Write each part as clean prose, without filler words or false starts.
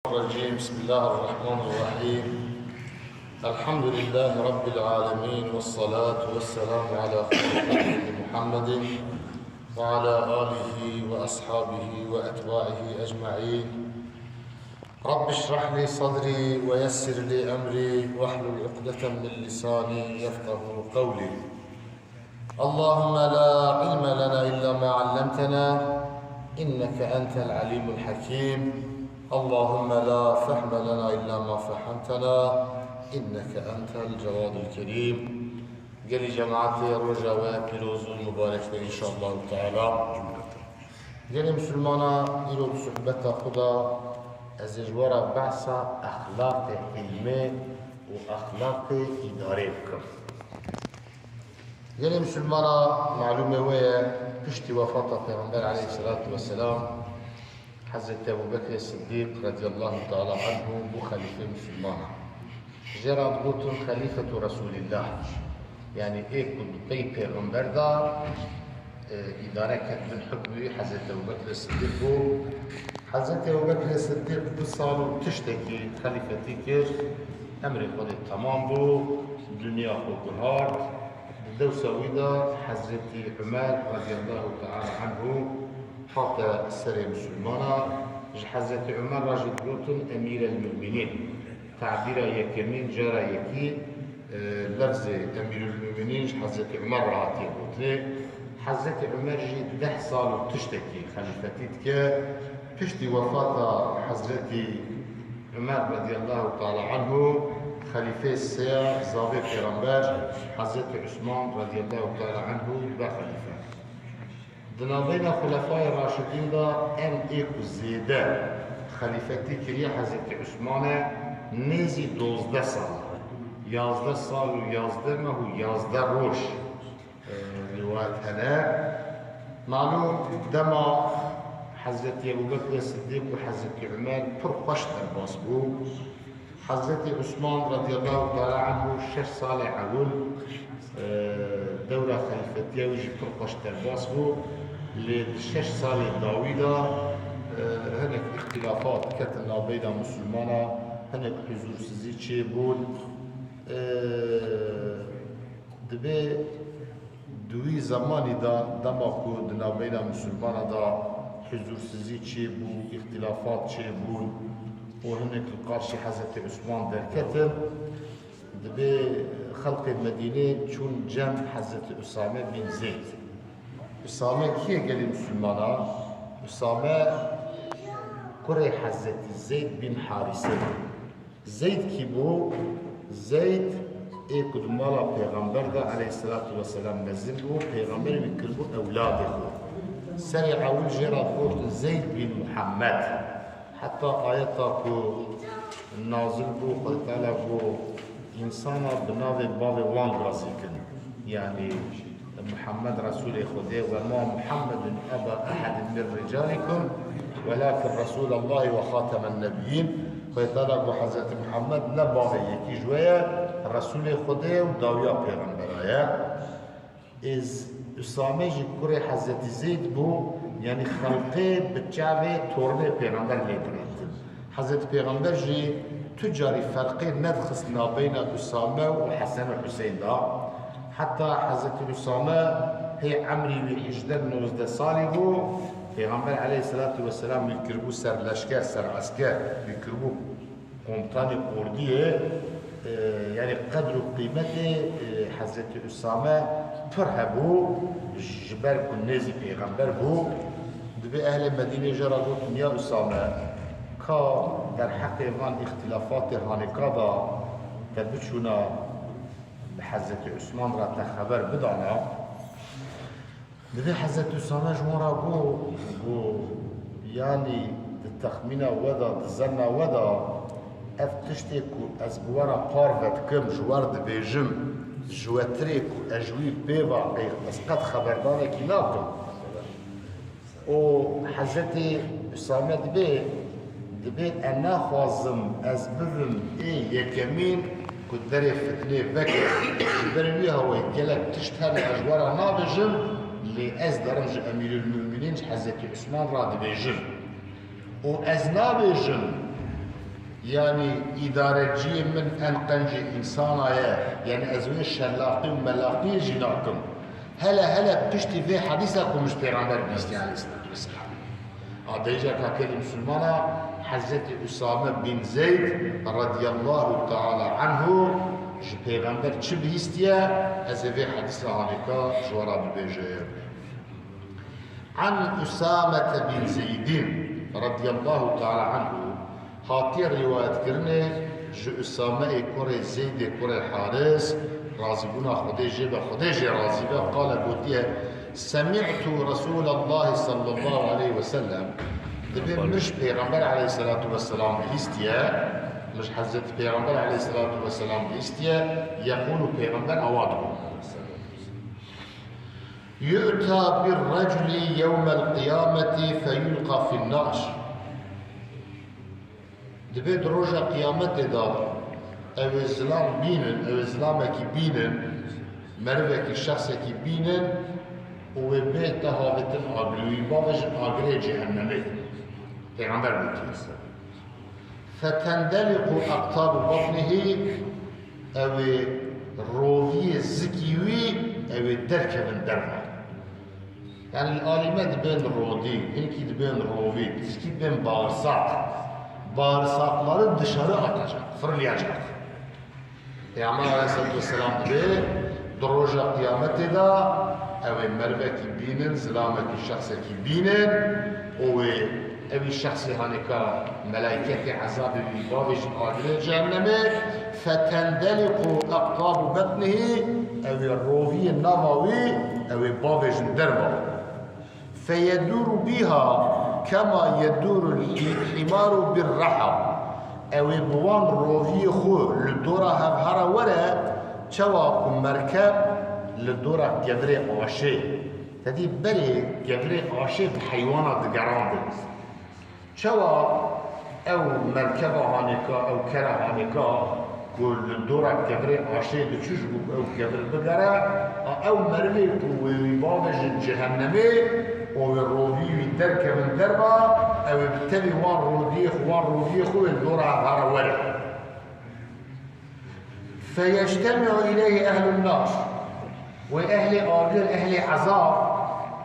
الرجيم. بسم الله الرحمن الرحيم. الحمد لله رب العالمين، والصلاة والسلام على خير محمد وعلى آله وأصحابه وأتباعه أجمعين. رب اشرح لي صدري ويسر لي أمري واحلل عقدة من لساني يفقه قولي. اللهم لا علم لنا إلا ما علمتنا إنك أنت العليم الحكيم. اللهم لا فهم لنا إلا ما فهمتنا إنك أنت الجواد الكريم. قال جماعتي رجاء بيروز المبارك إن شاء الله تعالى. قال مسلمانا إلو صحبة خدا أزجوارا بحث أخلاق علمي وأخلاق إداري بكم. قال مسلمانا معلومة ويا بشتي وفاة پیغمبر عليه الصلاة والسلام حضرت أبو بكر الصديق رضي الله تعالى عنه خليفة مسلمان. جرى بوتون خليفة رسول الله، يعني إيه كنت بي پیغمبر دا إدارة كتن حكمي حضرت أبو بكر الصديق. حضرت أبو بكر الصديق بصالو تشتكي خليفتي كر أمر خود تمام بو دنيا خود هارد دو سويدا. حضرت عمر رضي الله تعالى عنه حتى السر مسلمانا حضرت عمر راجل بوتن أمير المؤمنين، تعبير يكمين جرى يكي لفظ أمير المؤمنين حضرت عمر راحتي بوتن. حضرت عمر جي 10 سال تشتكي خليفتيتك بشتي وفاة حضرت عمر رضي الله تعالى عنه خليفة السيا زاوية پیغمبر حضرت عثمان رضي الله تعالى عنه بخليفة. دنابين خلفاء الراشدين دا ان ايكو زيادة خليفتي كريا حضرت عثمان نيزي 12 سال 11 سال و 11 ماه و 11 روش رواية هنا معلوم دما حضرت ابو بكر الصديق و حضرت عمر پر خوش درباس بو. حضرت عثمان رضي الله تعالى عنه 6 سال اول دورة خليفتية ويجي پر خوش درباس بو. ل6 سال داويدا هناك اختلافات كتنا بين مسلمانا، هناك حضور سزي چه بون دبي دوی زمانی دا دماغو دنا بین مسلمانا دا حضور سزی چه بو، اختلافات چه بو و هناك القارشي حضرت عثمان در كتب دبي خلق المدينة چون جمع حضرت أسامة بن زيد. أسامة كيه قال مسلمانا؟ أسامة كره حضرت زيد بن حارثة. زيد كي بو؟ زيد ايه كد مالا پیغمبر دا عليه الصلاة والسلام نزل بو، پیغمبر بكربو أولاده بو. سرع أول جرى بورت زيد بن محمد، حتى آياتا كو نازل بو قد تعالى بو إنسانا بناوي باب وان راسيكن، يعني محمد رسول خده وما محمد أبا أحد من رجالكم ولكن رسول الله وخاتم النبيين. فيطلع بحضرت محمد نبغي يكي جوية رسول خده وداويا پیغمبرايا. إذ أسامة جي كوري حضرت زيد بو، يعني خلقه بتشاوي تورنه پیغمبر ليكريت. حضرت پیغمبر جي تجاري فرقه ندخصنا بين أسامة وحسن وحسين دا. حتى حضرت أسامة هي عمري وحجدر 19 سالي بو. پیغمبر عليه الصلاة والسلام يكربو سر لشكر سر عسكر يكربو قمطان قردية، يعني قدر قيمته حضرت أسامة فرهبو جبر كنزي پیغمبر بو. دبي أهل المدينة جرادوتن يا أسامة كا در حق من اختلافات هانكادا تبتشونا بحضرت عثمان را تخبر بدانا. دبي حضرت أسامة جمورا بو يعني التخمينة ودا الزنة ودا افتشتكو از بورا قارفت كم جوار دبيجم جواتريكو اجوي بيبا بس قد خبردانك ناكم. و حضرت أسامة دبي انا خوازم از ببم ايه يكمين كنت داري فتنة بكر برمي هو يقلك تشتهر اجوارا نابجم لأز درج أمير المؤمنين حضرت عثمان راد بيجن و أز نابجن يعني إدارجي من أن قنجي إنسانا يعني أزوي شلاقي وملاقي جناكم هلا بتشتي في حديثكم مش بيغمبر بيستي عليه الصلاة والسلام ديجا كاكل مسلمانا حضرت أسامة بن زيد رضي الله تعالى عنه بيغمبر چه بيستيا أزوي حديث عنك جوارا ببيجي عن أسامة بن زيد رضي الله تعالى عنه هاتي رواية كرنه جو أسامة كوري زيد كوري حارس رازقنا خديجة رازقة قال قلتها سمعت رسول الله صلى الله عليه وسلم دبي مش بيغمبر عليه الصلاة والسلام بيستيا مش حضرت بيغمبر عليه الصلاة والسلام بيستيا يقول بيغمبر أواده يؤتى بالرجل يوم القيامة فيلقى في النار دبي دروجة قيامته دار او الزلام بينن او الزلامك بينن مروك الشخصك بينن وبيت هابتن اغلوي بابج اغري جهنمي پیغمبر بوتي فتندلق اقطاب بطنه او روحي الزكيوي او دركة من درها يعني الآلمة دبين رودي هنكي دبين روحي تسكي دبين bağırsakları dışarı atacak, fırlayacak. Peygamber Aleyhisselatü Vesselam dedi, duracak kıyamette de, evi merveki binin, zilameki şahseki binin, evi şahsi hanika melaiketi azabı bir babişin adile cehennemi, fetendeliku aktabu betnihi, evi ruhiye navavi, evi babişin dermavi. Feyeduru biha, كما يدور الحمار بالرحى او بوان روحي خو لدورة هفهرة ولا چوا مركب لدورة قدري عاشي تدي بري قدري عاشي بحيوانات دقران دي چوا او مركبة هانيكا او كرة هانيكا كل لدورة قدري عاشي دچوش او قدري بقرة او مروي ويبابج الجهنمي والروحي دركة من دربة أو بالتالي وان روديخ والدورة على ولا فيجتمع إليه أهل النار وأهل آجر أهل عذاب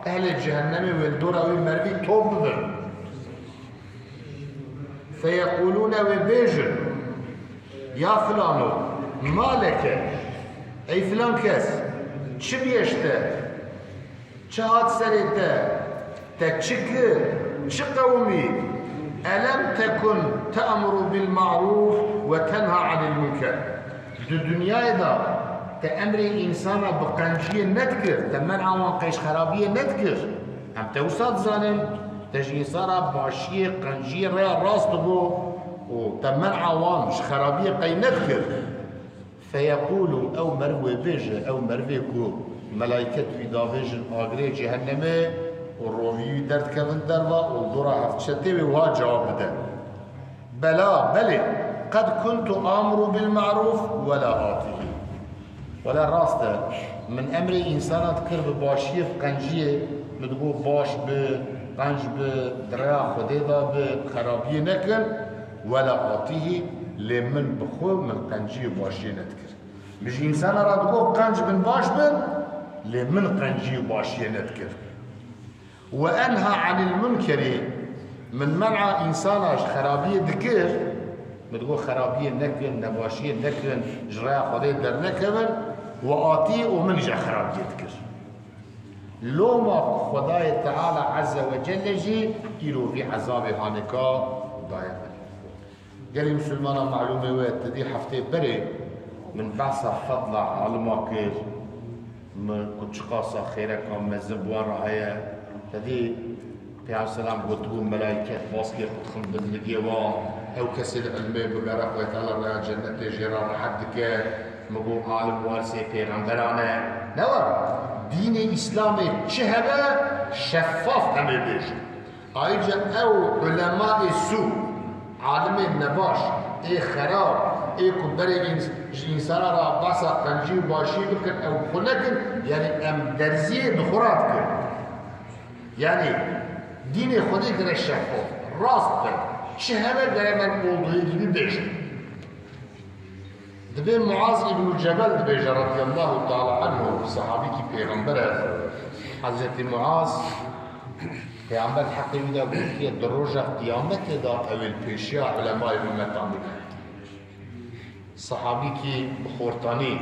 أهل الجهنم والدورة والمربي توبهم فيقولون وبيجر يا فلانو ما لك أي فلان كس شبيشته شهاد سريته تشكر شقومي ألم تكن تأمر بالمعروف وتنهى عن المنكر الدنيا إذا تأمر إنسان بقنجية نذكر تمنع وانقيش خرابية نذكر هم توسط ظالم تجي صار باشية قنجية ريا راس تبو وتمنع وانش خرابية قي نذكر فيقول أو مروي بيجي أو مروي كو ملائكة في دافيجن آغري جهنمي والروحي درد كذن دروا والدورة هفتشتي وها جواب ده بلى قد كنت آمر بالمعروف ولا آتيه ولا راسته من أمر إنسان تكر بباشية قنجية مدقو باش بقنج بدريا خديدا بخرابية نكن ولا آتيه لمن بخو من قنجية باشية نتكر مش إنسان را تقول قنج بن باش بن لمن قنجية باشية نتكر وأنهى عن المنكر من منع إنسان خرابية ذكر بتقول خرابية نكن نباشية نكن جرايا خدي در نكن وآتي ومن جا خرابية ذكر لو ما خداي تعالى عز وجل جي إلو في عذاب هانكا ضايع قال مسلمان معلومة وتدي حفتي بري من بعث فضل علماء كير من كنت قاصة خيرك مزبوان رعاية تدي في عليه السلام قلتوا ملائكة باسكي قدخل بالنجيوان أو كسر علمي بقرق ويتعالى رأى جنة جيران حدك مقول عالم وارسي پیغمبرانا نور دين إسلامي شهبة شفاف همي بيش أيجا أو علماء السوء عالمي النباش إيه خراب إيه كبري إنسان را باسا قنجي باشي بكن أو خلقن يعني أم درزية دخورات كن يعني دين خودی در شفاف راست بر چه همه دائما olduğu gibi beşer. دبي معاذ ابن جبل دبيجة رضي الله تعالى عنه صحابي كي پیغمبر حضرت معاذ پیغمبر حقیقی دا بود که در روز قیامت دا اول پیشیا علماء امت آمد صحابی کی بخورتانی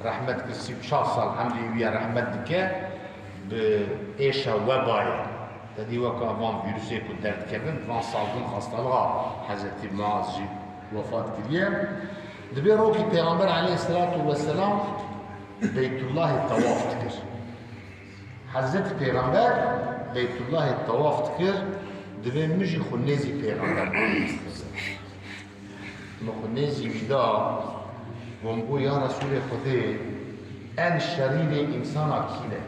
رحمت که 34 سال حمدی ویا رحمت دکه به ایشا وبای تدی وقت آوان ویروسی که درد کردن وان سالگون خستالغا حضرت معاذ جی وفات کریه دبی رو که پیغمبر علیه السلام بیت الله طواف تکر حضرت پیغمبر بیت الله طواف تکر دبی مجی خونیزی پیغمبر مخونیزی ویدا ومبو یا رسول خدا ان شریر انسان کینه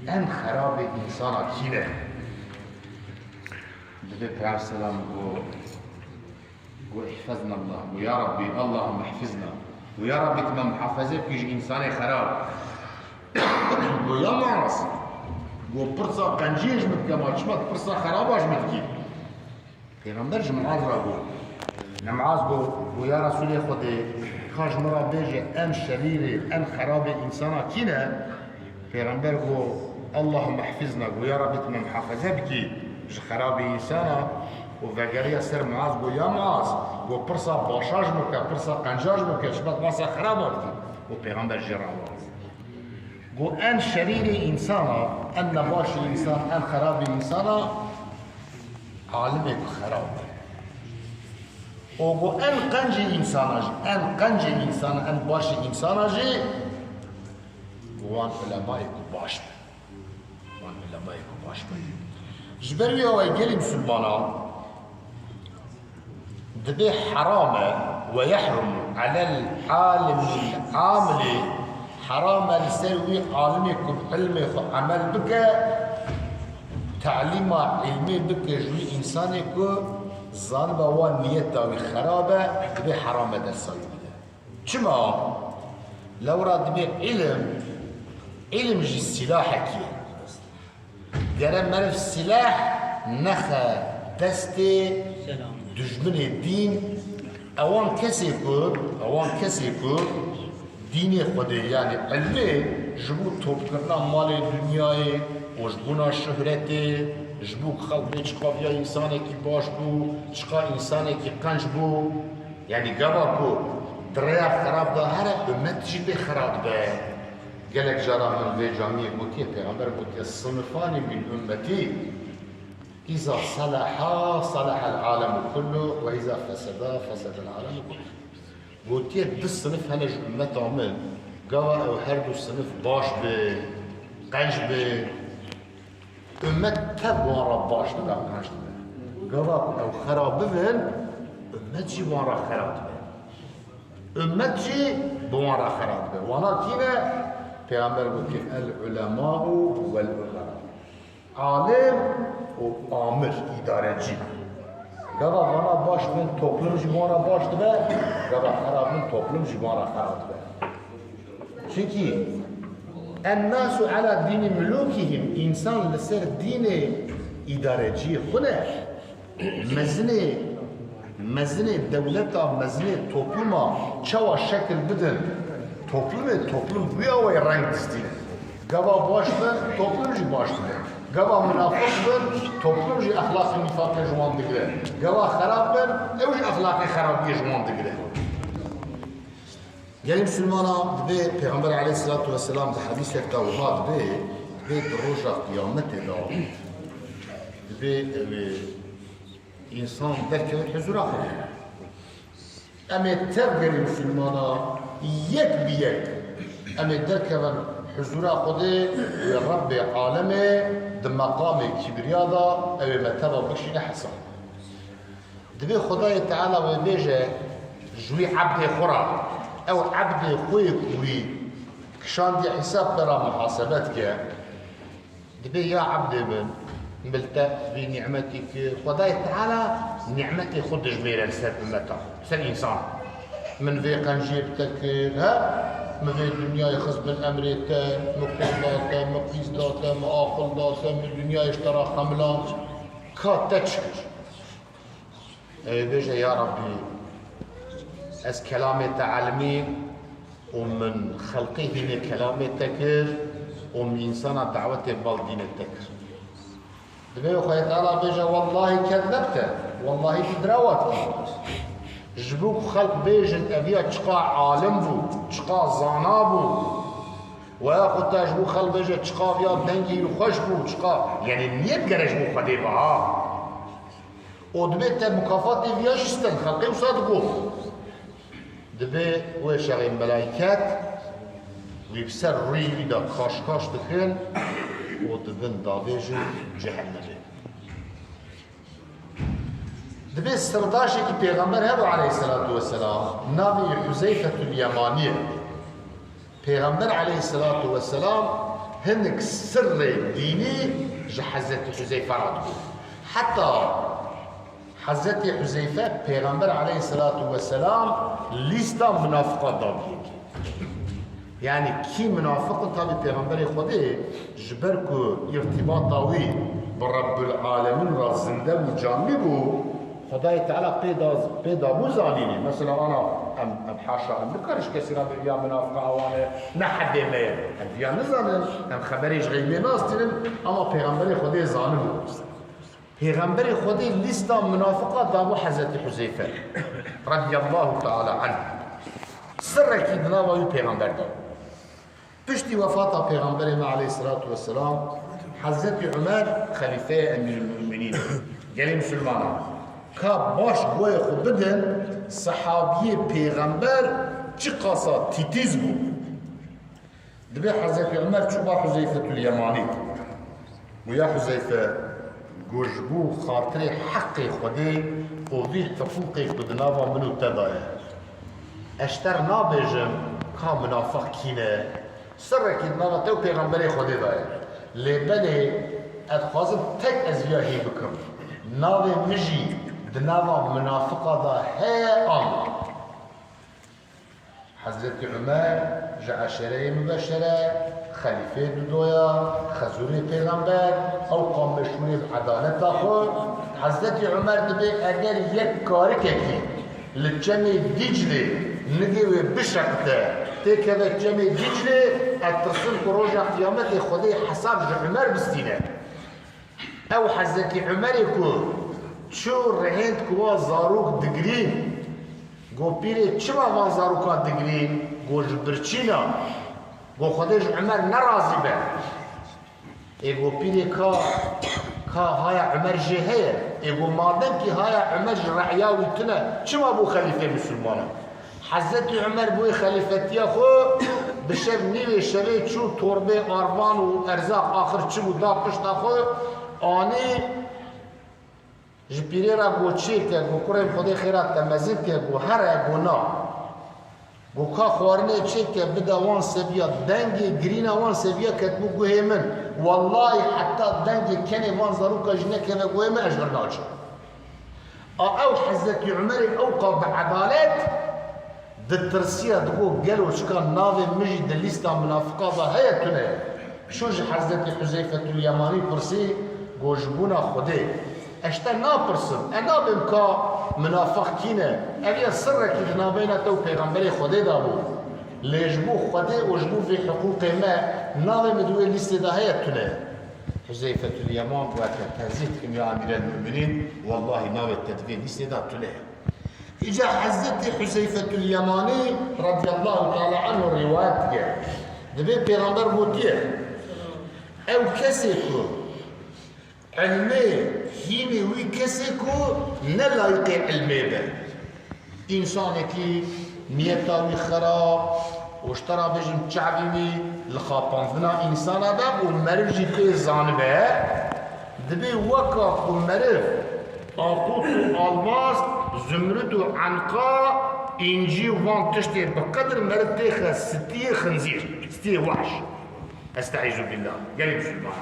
ان خراب انسان کینه دبی پیغمبر سلام احفظنا الله ويا ربي اللهم احفظنا ويا ربي كما محافظه بيج انسان خراب ويا معرس وبرصا قنجيج متكما شمت برصا خراباج متكي پیغمبر جمعاز را گو نمعاز گو ويا رسول خدا خاش مرا بيجي ام شرير ام خراب انسان كينا پیغمبر گو اللهم احفظنا ويا ربي كما محافظه بكي خراب انسان وفقرية سر معاذ قو يا معاذ قو برصا باشاج مكا برصا قنجاج مكا شبات باسا خرابات وبيغمبر جرى قو ان شرير انسان ان باشي انسان ان خراب انسان عالمك خراب وقو ان قنجي انسان ان قنجي انسان ان باشي انسان وان علمائك باش وان علمائك باش جبرية ويقلي مسلمانا دبي حرامه ويحرم على العالم العامل حرام لسوي عالمك بعلمك عمل بك تعليم علمي بك جوي انسانك ظالبه ونيته وخرابه دبي حرام درسوي كما لو راد دبي علم جي السلاحك قال مرف السلاح نخا دستي دجمن الدين اوان کسی کو دین خودی یعنی علمه جبو توب کرنا مال دنیای و جبونا شهرتی جبو خلقی چقا بیا انسانی کی باش بو چقا انسانی کی قنج بو یعنی گوا کو دریا خراب ده هر امت جی خراب ده گلک جارا من وی جامعه گوتی پیغمبر گوتی صنفانی من امتی إذا صلح العالم كله وإذا فسد العالم كله. قلت دو الصنف هنج أمت عمل قوا أو هردو الصنف باش قنج أمت تبوان را باش بدا قنج قوا أو خراب ببن أمت جي بوان را خراب ببن أمت جي بوان را خراب ببن وانا كينا پیغمبر قلت العلماء والأمراء عالم و آمر اداره‌چی گاوا وانا باش من toplum جوارا باش دبه گاوا خراب من toplum جوارا خراب دبه çünkü الناس على دين ملوكهم انسان لسر دين اداره‌چی خونه مزنه دولتا مزنه topluma çava şekil بدن toplum بیا و رنگ دستine gava baş ben toplumcu baş ben gava münafık ben toplumcu ahlakı nifakı juman digre gava harap ben evci ahlakı harabiye juman digre yani Müslümana ve Peygamber aleyhissalatu vesselam da hadisette vahat ve roja kıyamete da ve insan derken huzura koyuyor ama tevgeli Müslümana yek bir yek ama derken حضور خودی رب عالمه در مقام کبریادا او مرتبه بخشیده حسن دبی خدای تعالی و بیجه جوی عبد خورا او عبد خوی کوی کشان دی حساب برا محاسبت که دبی یا عبد من ملتا في نعمتك خدای تعالی نعمتي خود جميلة لسر امتا سر انسان من في قنجيبتك ها من الدنيا يخص بالأمريكا مقولاتا مقيسداتا مآخلداتا من الدنيا يشترى خملات كات تشكر بيجي يا ربي از كلامي تعلمي ومن خلقي هنا كلامي تكر ومن إنسان دعوتي بالدين التكر دبي أخوي تعالى بيجي والله كذبت والله تدراوتك جبوك خلق بيجن أبيا تشقى عالم بو تشقى زانا بو وياخد تجبو خلق بيجي تشقى بيا دنجي وخش بو تشقى يعني نيت قرش بو خدي بها ودبي مكافاتي فياش استن خلقي وصادقو دبي ويشغي ملايكات ويبسر ريوي دا كاش دخل ودبن دابيجي جهنمي دبي السرداشي كي پیغمبر هبو عليه الصلاة والسلام نابي حزيفة اليمانية پیغمبر عليه الصلاة والسلام هنك سر ديني جحزت حزيفة راتبو حتى حضرت حذیفه پیغمبر علیه الصلاة والسلام لیستا منافقات دادی یعنی کی منافق تابع پیغمبر خودی جبر کو ارتباط داوی با رب العالمین را زنده و جامع بو خدای تعالی پیدا بو زانینی مثلا انا ام حاشا ام بکرش کسی را بیا منافق اوانه نه حد ما ام بیا نزانن ام خبریش غیبی ناستینن اما پیغمبر خودی زانه بو پیغمبر خودی لیستا منافقات دابو حضرت حذیفه رضی الله تعالی عنه سر کی دناوی پیغمبر داد پشتی وفات پیغمبر ما علیه الصلاة والسلام حضرت عمر خلیفه امیر المؤمنین گلی مسلمان که باش گوی خود بدن صحابی پیغمبر چی قاسا تیتیز بود دبی حضرت عمر چوبا حذیفه الیمانی و یا حذیفه گوشبو خاطر حق خودی و وی حقوقی بدناوا منو تدایه اشتر نابیجم که منافق کینه سر کی دناوا تو پیغمبر خودی دایه لیبلی ادخوازم تک از یاهی بکم ناوی مجی دناوا منافقه دا هی آن حضرت عمر جعشره مبشره خلیفه دودویا خزوری پیغمبر او قام مشمولی عدالت خود حضرت عمر دبی اگر یک کاری که لجمع دیجلی نگیوی بشکته تیکه جمع دیجلی اترسل کروج قیامت خودی حساب عمر بستینه او حضرت عمر کو چو رهند کوا زاروک دگری گو پیره چما وان زاروکا دگری گو جبرچینا گو خودش عمر نرازی به ایگو پیره که های عمر جهه ایگو مادم که های عمر رعیاوی تنه چما بو خلیفه مسلمانه حضرت عمر بوی خلیفتی خو بشب نیوی شوی چو توربه آروان و ارزاق آخر چو دا پشت خو آنی جپیره را گو چی که گو کرم خودی خیرات تمزید که گو هر گو نا گو که خوارنه چی که بدا وان سبیا دنگ گرین وان سبیا کتبو گو هیمن والله حتی دنگ کنی وان زاروکا جنه که گو هیمن اجبر ناچه او حضرت عمر اوقا بعدالت دترسيه دقو قالوا شكان ناظم مجي دليستا منافقة هيتونه شوج حضرت حذيفة اليماني برسي جوجبونا خدي اشتا نابرسم انا بمكا منافق كينا ابي السر كي نابينا تو پیغمبر خدي دابو ليجبو خدي وجبو في حقوق ما ناظم دوي ليست ده هيتونه حذيفة اليمان وتهزيتكم يا امير المؤمنين والله ناوي التدبير ليست ده تونه إجا حضرت حذيفة اليماني رضي الله تعالى عنه رواية دبي پیغمبر بوتيه او كسيكو علمي هيني وي كسيكو نلايق علمي به إنساني كي نيتاوي خراب واشترى بجم شعبي لخابانفنا إنسان هذا ومرجي في زانبه دبي وكا ومرف آقوت والماس زمرد وعنقاء إنجي وان تشتي بقدر مرد تيخا ستية خنزير ستية وحش استعيذ بالله قال مسلمان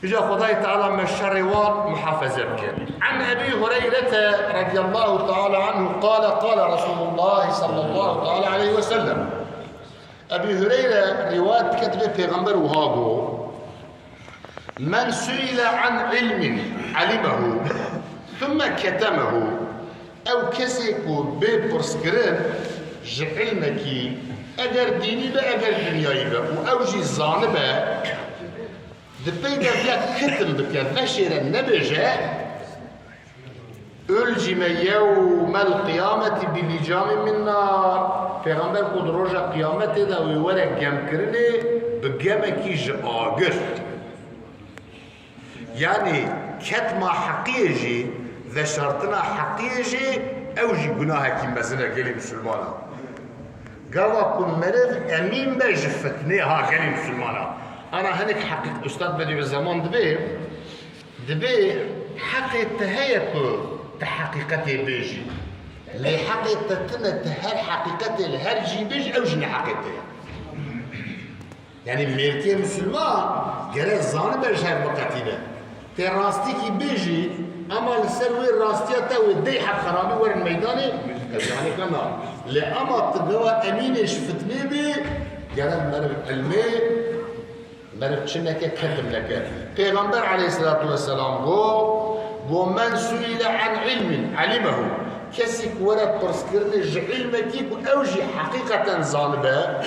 إجا خداي تعالى من الشر محافظة بك عن أبي هريرة رضي الله تعالى عنه قال رسول الله صلى الله تعالى عليه وسلم أبي هريرة رواية كتب پیغمبر وهاغو من سئل عن علم علمه ثم كتمه او كسيكو ببرسكرين جعلمكي اگر ديني با اگر دنياي با او جي زانبه دبيدا بيا كتم بك فشر النبجة ألجم يوم القيامة بلجام من نار پیغمبر قد روجا قيامته دا ويورا جم کرنه بجمكي جآگر يعني كتما حقيجي ذا شرطنا حقيجي او جي گناها كي مثلا قلي مسلمانا قاوا كن مرض امين بجفتني ها قلي مسلمانا انا هنك حقيقة استاذ بديع الزمان دبي حقيقة هي تحقيقتي بيجي لي حقيقة تهر حقيقتي الهر جي بيجي او جي حقيقتي يعني ميركي مسلمان قرأ زان بجهر بقتينه تي راستي كي بيجي اما السروي الراستية تاوي دي حق خرابي ور الميداني يعني كما لأما تقوى امينش فتني بي قرأ مرب علمي مرب تشنك كتم لك پیغمبر عليه الصلاة والسلام قو من سئل عن علم علمه كسك ورا برسكرنج علمك اوجي حقيقة ظالبة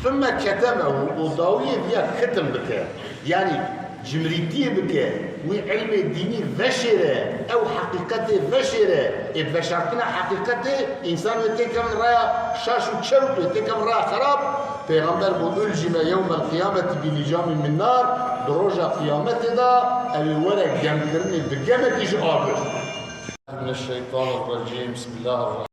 ثم كتمه وضاوية فيها كتم بك يعني جمريتي بك وعلم الديني فشرة او حقيقته فشرة اذا فشرتنا حقيقته انسان يتكم رايا شاش وتشوت يتكم رايا خراب پیغمبر بو الجم يوم القيامة بلجام من نار دروجة قيامته دا او ورا جم كرني بجمك يجي آبر من الشيطان الرجيم بسم الله الرحمن